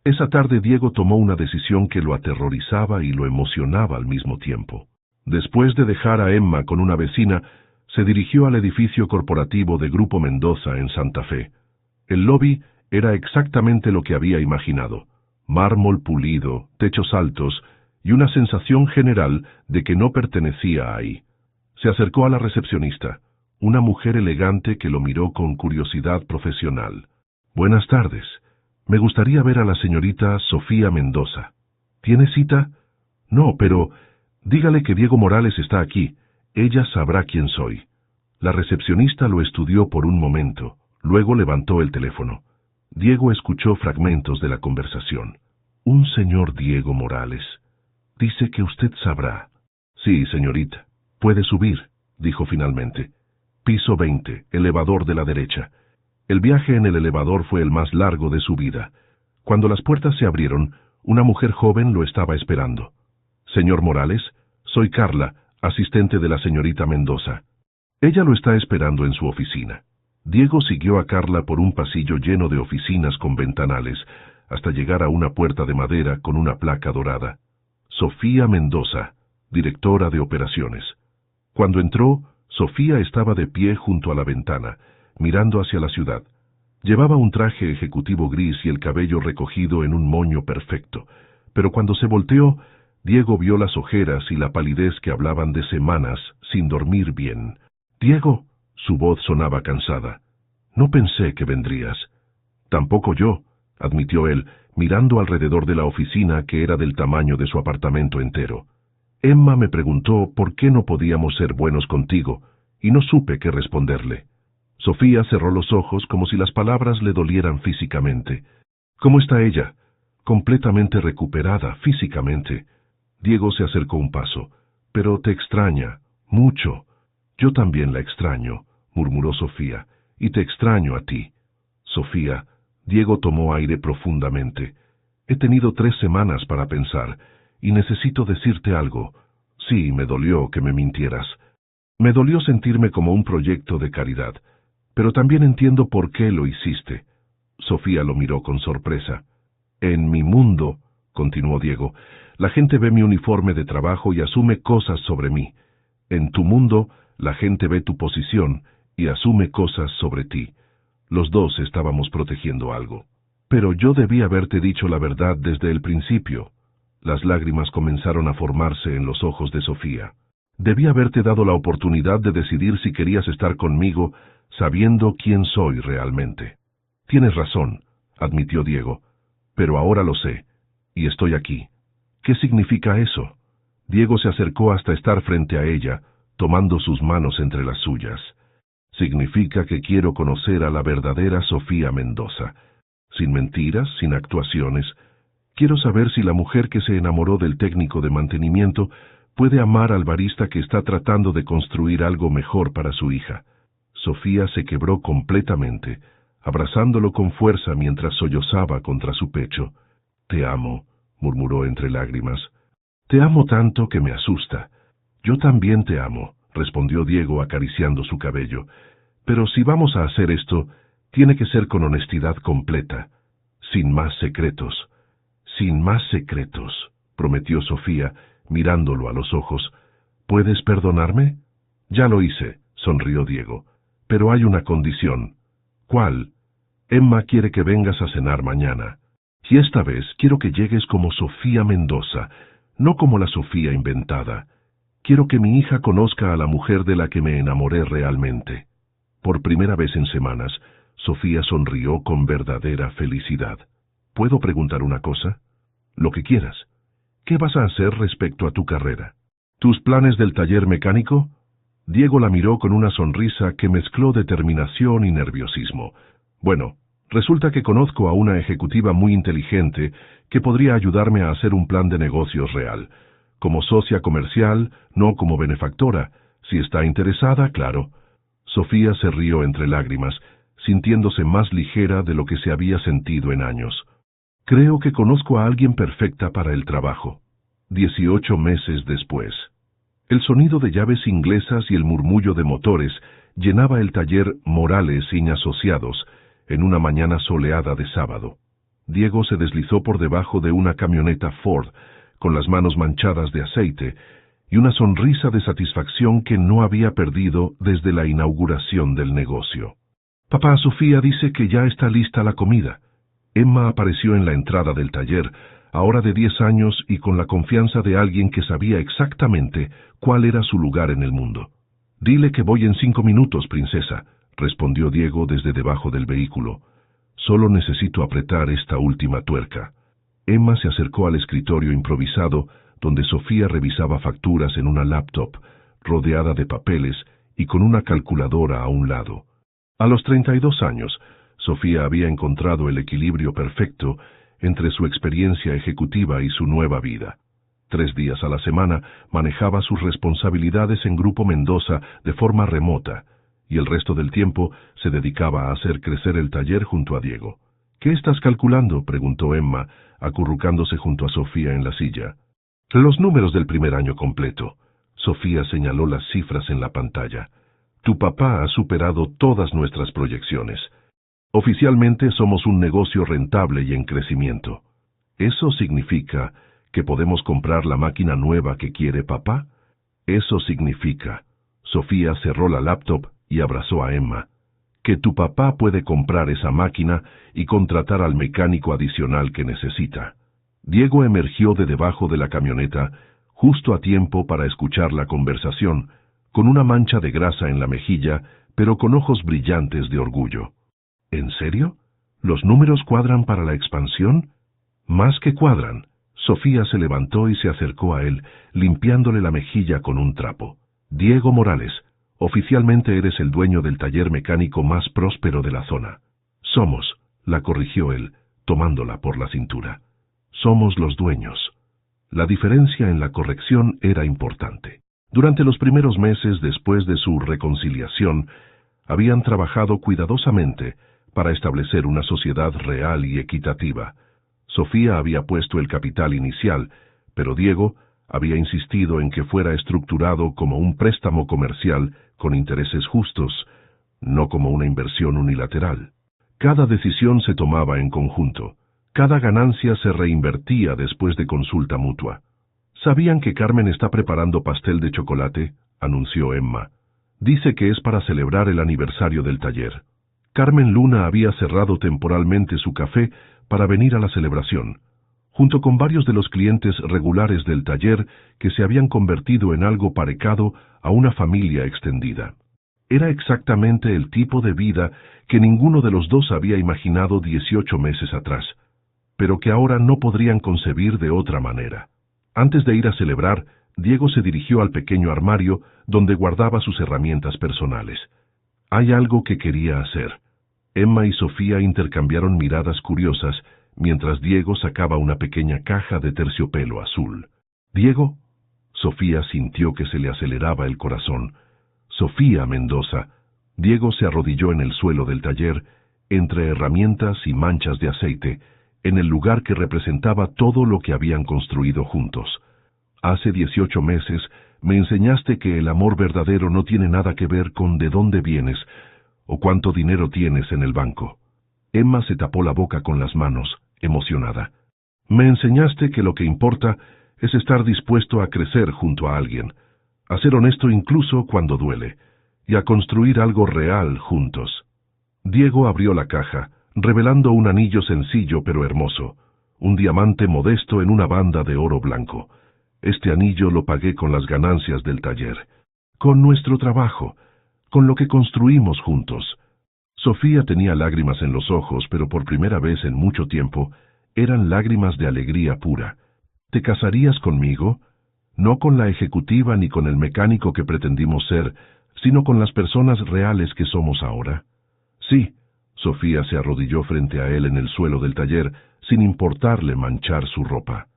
[SPEAKER 1] Esa tarde Diego tomó una decisión que lo aterrorizaba y lo emocionaba al mismo tiempo. Después de dejar a Emma con una vecina, se dirigió al edificio corporativo de Grupo Mendoza en Santa Fe. El lobby era exactamente lo que había imaginado: mármol pulido, techos altos y una sensación general de que no pertenecía ahí. Se acercó a la recepcionista, una mujer elegante que lo miró con curiosidad profesional. «Buenas tardes. Me gustaría ver a la señorita Sofía Mendoza. ¿Tiene cita?» «No, pero dígale que Diego Morales está aquí. Ella sabrá quién soy». La recepcionista lo estudió por un momento, luego levantó el teléfono. Diego escuchó fragmentos de la conversación. «Un señor Diego Morales. Dice que usted sabrá». «Sí, señorita. Puede subir», dijo finalmente. «Piso 20, elevador de la derecha». El viaje en el elevador fue el más largo de su vida. Cuando las puertas se abrieron, una mujer joven lo estaba esperando. «Señor Morales, soy Carla, asistente de la señorita Mendoza. Ella lo está esperando en su oficina». Diego siguió a Carla por un pasillo lleno de oficinas con ventanales, hasta llegar a una puerta de madera con una placa dorada. Sofía Mendoza, directora de operaciones. Cuando entró, Sofía estaba de pie junto a la ventana, mirando hacia la ciudad. Llevaba un traje ejecutivo gris y el cabello recogido en un moño perfecto, pero cuando se volteó, Diego vio las ojeras y la palidez que hablaban de semanas sin dormir bien. «Diego», su voz sonaba cansada, «no pensé que vendrías». «Tampoco yo», admitió él, mirando alrededor de la oficina que era del tamaño de su apartamento entero. «Emma me preguntó por qué no podíamos ser buenos contigo, y no supe qué responderle». Sofía cerró los ojos como si las palabras le dolieran físicamente. «¿Cómo está ella?» «Completamente recuperada físicamente». Diego se acercó un paso. «Pero te extraña, mucho». «Yo también la extraño», murmuró Sofía, «y te extraño a ti». «Sofía», Diego tomó aire profundamente. «He tenido 3 semanas para pensar, y necesito decirte algo. Sí, me dolió que me mintieras. Me dolió sentirme como un proyecto de caridad, pero también entiendo por qué lo hiciste». Sofía lo miró con sorpresa. «En mi mundo», continuó Diego, «la gente ve mi uniforme de trabajo y asume cosas sobre mí. En tu mundo, la gente ve tu posición y asume cosas sobre ti. Los dos estábamos protegiendo algo. Pero yo debí haberte dicho la verdad desde el principio». Las lágrimas comenzaron a formarse en los ojos de Sofía. «Debí haberte dado la oportunidad de decidir si querías estar conmigo, sabiendo quién soy realmente». «Tienes razón», admitió Diego, «pero ahora lo sé, y estoy aquí». «¿Qué significa eso?» Diego se acercó hasta estar frente a ella, tomando sus manos entre las suyas. «Significa que quiero conocer a la verdadera Sofía Mendoza. Sin mentiras, sin actuaciones. Quiero saber si la mujer que se enamoró del técnico de mantenimiento puede amar al barista que está tratando de construir algo mejor para su hija». Sofía se quebró completamente, abrazándolo con fuerza mientras sollozaba contra su pecho. «Te amo», murmuró entre lágrimas. «Te amo tanto que me asusta». «Yo también te amo», respondió Diego acariciando su cabello. «Pero si vamos a hacer esto, tiene que ser con honestidad completa, sin más secretos». «Sin más secretos», prometió Sofía, mirándolo a los ojos. «¿Puedes perdonarme?» «Ya lo hice», sonrió Diego. «Pero hay una condición». «¿Cuál?» «Emma quiere que vengas a cenar mañana. Y esta vez quiero que llegues como Sofía Mendoza, no como la Sofía inventada. Quiero que mi hija conozca a la mujer de la que me enamoré realmente». Por primera vez en semanas, Sofía sonrió con verdadera felicidad. «¿Puedo preguntar una cosa?» «Lo que quieras. ¿Qué vas a hacer respecto a tu carrera? ¿Tus planes del taller mecánico?» Diego la miró con una sonrisa que mezcló determinación y nerviosismo. «Bueno, resulta que conozco a una ejecutiva muy inteligente que podría ayudarme a hacer un plan de negocios real. Como socia comercial, no como benefactora. Si está interesada, claro». Sofía se rió entre lágrimas, sintiéndose más ligera de lo que se había sentido en años. «Creo que conozco a alguien perfecta para el trabajo». 18 meses después. El sonido de llaves inglesas y el murmullo de motores llenaba el taller Morales y Asociados en una mañana soleada de sábado. Diego se deslizó por debajo de una camioneta Ford, con las manos manchadas de aceite, y una sonrisa de satisfacción que no había perdido desde la inauguración del negocio. Papá, Sofía dice que ya está lista la comida. Emma apareció en la entrada del taller, ahora de 10 años y con la confianza de alguien que sabía exactamente cuál era su lugar en el mundo. Dile que voy en 5 minutos, princesa, respondió Diego desde debajo del vehículo. Solo necesito apretar esta última tuerca. Emma se acercó al escritorio improvisado, donde Sofía revisaba facturas en una laptop, rodeada de papeles y con una calculadora a un lado. A los 32 años, Sofía había encontrado el equilibrio perfecto entre su experiencia ejecutiva y su nueva vida. 3 días a la semana manejaba sus responsabilidades en Grupo Mendoza de forma remota, y el resto del tiempo se dedicaba a hacer crecer el taller junto a Diego. ¿Qué estás calculando?, preguntó Emma, acurrucándose junto a Sofía en la silla. Los números del primer año completo. Sofía señaló las cifras en la pantalla. Tu papá ha superado todas nuestras proyecciones. Oficialmente somos un negocio rentable y en crecimiento. ¿Eso significa que podemos comprar la máquina nueva que quiere papá? Eso significa. Sofía cerró la laptop y abrazó a Emma. Que tu papá puede comprar esa máquina y contratar al mecánico adicional que necesita. Diego emergió de debajo de la camioneta, justo a tiempo para escuchar la conversación, con una mancha de grasa en la mejilla, pero con ojos brillantes de orgullo. ¿En serio? ¿Los números cuadran para la expansión? Más que cuadran. Sofía se levantó y se acercó a él, limpiándole la mejilla con un trapo. Diego Morales, oficialmente eres el dueño del taller mecánico más próspero de la zona. Somos, la corrigió él, tomándola por la cintura. Somos los dueños. La diferencia en la corrección era importante. Durante los primeros meses después de su reconciliación, habían trabajado cuidadosamente para establecer una sociedad real y equitativa. Sofía había puesto el capital inicial, pero Diego había insistido en que fuera estructurado como un préstamo comercial con intereses justos, no como una inversión unilateral. Cada decisión se tomaba en conjunto. Cada ganancia se reinvertía después de consulta mutua. ¿Sabían que Carmen está preparando pastel de chocolate?, anunció Emma. Dice que es para celebrar el aniversario del taller. Carmen Luna había cerrado temporalmente su café para venir a la celebración, junto con varios de los clientes regulares del taller que se habían convertido en algo parecido a una familia extendida. Era exactamente el tipo de vida que ninguno de los dos había imaginado 18 meses atrás, pero que ahora no podrían concebir de otra manera. Antes de ir a celebrar, Diego se dirigió al pequeño armario donde guardaba sus herramientas personales. Hay algo que quería hacer. Emma y Sofía intercambiaron miradas curiosas mientras Diego sacaba una pequeña caja de terciopelo azul. ¿Diego? Sofía sintió que se le aceleraba el corazón. Sofía Mendoza. Diego se arrodilló en el suelo del taller, entre herramientas y manchas de aceite, en el lugar que representaba todo lo que habían construido juntos. Hace 18 meses me enseñaste que el amor verdadero no tiene nada que ver con de dónde vienes o cuánto dinero tienes en el banco. Emma se tapó la boca con las manos, emocionada. Me enseñaste que lo que importa es estar dispuesto a crecer junto a alguien, a ser honesto incluso cuando duele, y a construir algo real juntos. Diego abrió la caja, revelando un anillo sencillo pero hermoso, un diamante modesto en una banda de oro blanco. Este anillo lo pagué con las ganancias del taller, con nuestro trabajo, con lo que construimos juntos. Sofía tenía lágrimas en los ojos, pero por primera vez en mucho tiempo, eran lágrimas de alegría pura. ¿Te casarías conmigo? No con la ejecutiva ni con el mecánico que pretendimos ser, sino con las personas reales que somos ahora. Sí. Sofía se arrodilló frente a él en el suelo del taller, sin importarle manchar su ropa.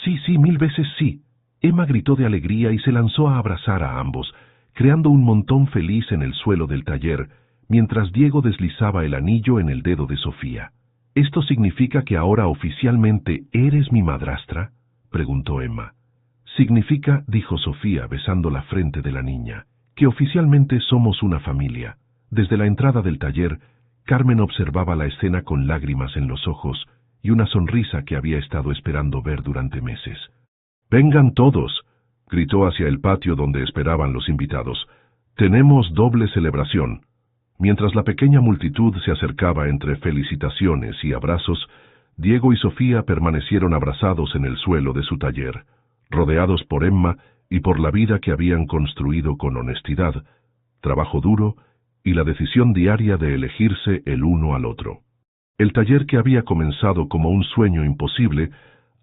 [SPEAKER 1] Sí, 1000 veces sí. Emma gritó de alegría y se lanzó a abrazar a ambos, creando un montón feliz en el suelo del taller, mientras Diego deslizaba el anillo en el dedo de Sofía. ¿Esto significa que ahora oficialmente eres mi madrastra?, preguntó Emma. Significa, dijo Sofía besando la frente de la niña, que oficialmente somos una familia. Desde la entrada del taller, Carmen observaba la escena con lágrimas en los ojos y una sonrisa que había estado esperando ver durante meses. «¡Vengan todos!», gritó hacia el patio donde esperaban los invitados. «Tenemos doble celebración». Mientras la pequeña multitud se acercaba entre felicitaciones y abrazos, Diego y Sofía permanecieron abrazados en el suelo de su taller, rodeados por Emma y por la vida que habían construido con honestidad, trabajo duro y la decisión diaria de elegirse el uno al otro. El taller que había comenzado como un sueño imposible,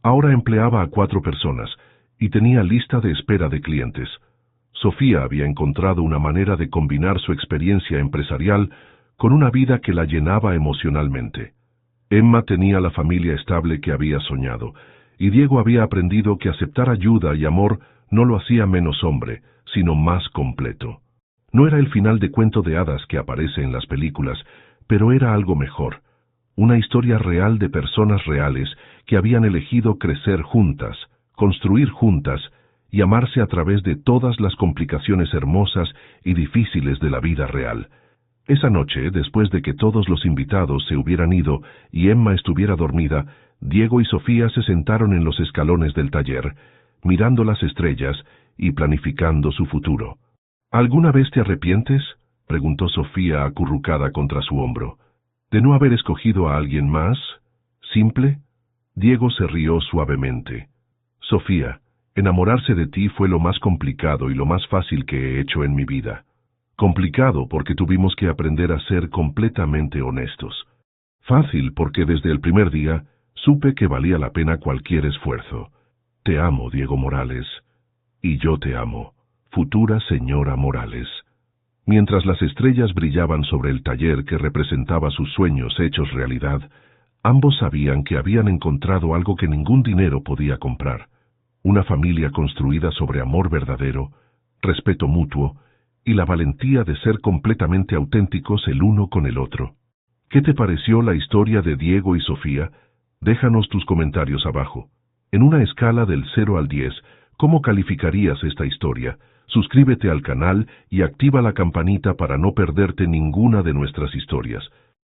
[SPEAKER 1] ahora empleaba a 4 personas y tenía lista de espera de clientes. Sofía había encontrado una manera de combinar su experiencia empresarial con una vida que la llenaba emocionalmente. Emma tenía la familia estable que había soñado, y Diego había aprendido que aceptar ayuda y amor no lo hacía menos hombre, sino más completo. No era el final de cuento de hadas que aparece en las películas, pero era algo mejor. Una historia real de personas reales que habían elegido crecer juntas, construir juntas y amarse a través de todas las complicaciones hermosas y difíciles de la vida real. Esa noche, después de que todos los invitados se hubieran ido y Emma estuviera dormida, Diego y Sofía se sentaron en los escalones del taller, mirando las estrellas y planificando su futuro. «¿Alguna vez te arrepientes?», preguntó Sofía acurrucada contra su hombro. «¿De no haber escogido a alguien más? ¿Simple?». Diego se rió suavemente. «Sofía, enamorarse de ti fue lo más complicado y lo más fácil que he hecho en mi vida. Complicado porque tuvimos que aprender a ser completamente honestos. Fácil porque desde el primer día supe que valía la pena cualquier esfuerzo. Te amo, Diego Morales. Y yo te amo, futura señora Morales». Mientras las estrellas brillaban sobre el taller que representaba sus sueños hechos realidad, ambos sabían que habían encontrado algo que ningún dinero podía comprar. Una familia construida sobre amor verdadero, respeto mutuo y la valentía de ser completamente auténticos el uno con el otro. ¿Qué te pareció la historia de Diego y Sofía? Déjanos tus comentarios abajo. En una escala del 0 al 10, ¿cómo calificarías esta historia? Suscríbete al canal y activa la campanita para no perderte ninguna de nuestras historias.